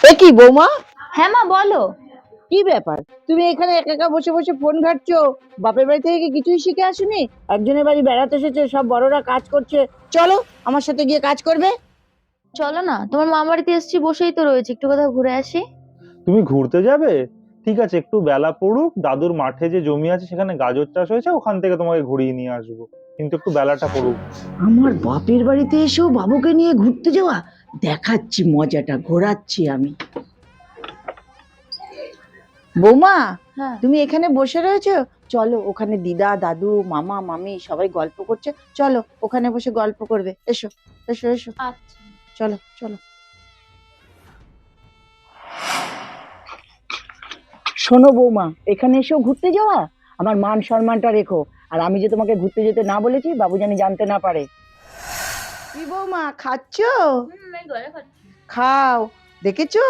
এ কি বৌমা? হ্যাঁ মা বলো। কি ব্যাপার, তুমি এখানে একা একা বসে বসে ফোন ঘাঁটছো? বাপের বাড়ি থেকে কি কিছুই শিখে আসুনি? একজনের বাড়ি বেড়াতে এসেছে, সব বড়রা কাজ করছে, চলো আমার সাথে গিয়ে কাজ করবে। চলো না, তোমার মা বাড়িতে এসেছি, বসেই তো রয়েছে, একটু কোথাও ঘুরে আসি। তুমি ঘুরতে যাবে? ঠিক আছে, একটু বেলা পড়ুক, দাদুর মাঠে যে জমি আছে সেখানে গাজর চাষ হয়েছে, ওখান থেকে তোমাকে ঘুরিয়ে নিয়ে আসবো, কিন্তু একটু বেলাটা পড়ুক। আমার বাপের বাড়িতে এসেও বাবুকে নিয়ে ঘুরতে যাওয়া? দেখাচ্ছি মজাটা, ঘোরাচ্ছি আমি। বৌমা, হ্যাঁ তুমি এখানে বসে রয়েছো, চলো ওখানে দিদা দাদু মামা মামি সবাই গল্প করছে, চলো ওখানে বসে গল্প করবে, এসো এসো এসো, আচ্ছা। চলো চলো। শোনো বৌমা, এখানে এসেও ঘুরতে যাওয়া? আমার মান সম্মানটা রেখো, আর আমি যে তোমাকে ঘুরতে যেতে না বলেছি বাবু জানি জানতে না পারে। কি বৌমা, খাচ্ছো? খাও। দেখেছো,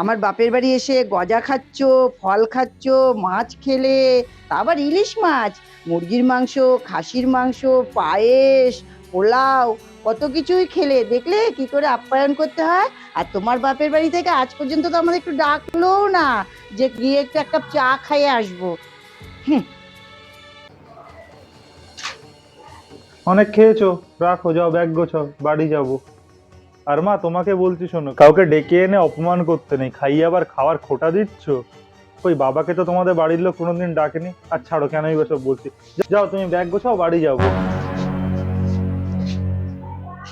আমার বাপের বাড়ি এসে গজা খাচ্ছো, ফল খাচ্ছো, মাছ খেলে, তা আবার ইলিশ মাছ, মুরগির মাংস, খাসির মাংস, পায়েস, পোলাও, কত কিছুই খেলে, দেখলে কি করে আপ্যায়ন করতে হয়। আর তোমার বাপের বাড়ি থেকে আজ পর্যন্ত তো আমাদের একটু ডাকলোও না যে গিয়ে একটু এক কাপ চা খাইয়ে আসবো। হুম। অনেক খেয়েছো, রাখো, যাও ব্যাগ গোছাও, বাড়ি যাবো। আর মা, তোমাকে বলছি শোনো, কাউকে ডেকে এনে অপমান করতে নেই, খাইয়ে আবার খাওয়ার খোটা দিচ্ছ। ওই বাবাকে তো তোমাদের বাড়ির লোক কোনোদিন ডাকেনি, আর ছাড়ো, কেনই বা সব বলছি। যাও তুমি ব্যাগ গোছাও, বাড়ি যাবো।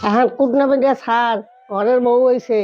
এখন কুটনাবে গিয়া ছাড়, ঘরের বউ হইছে।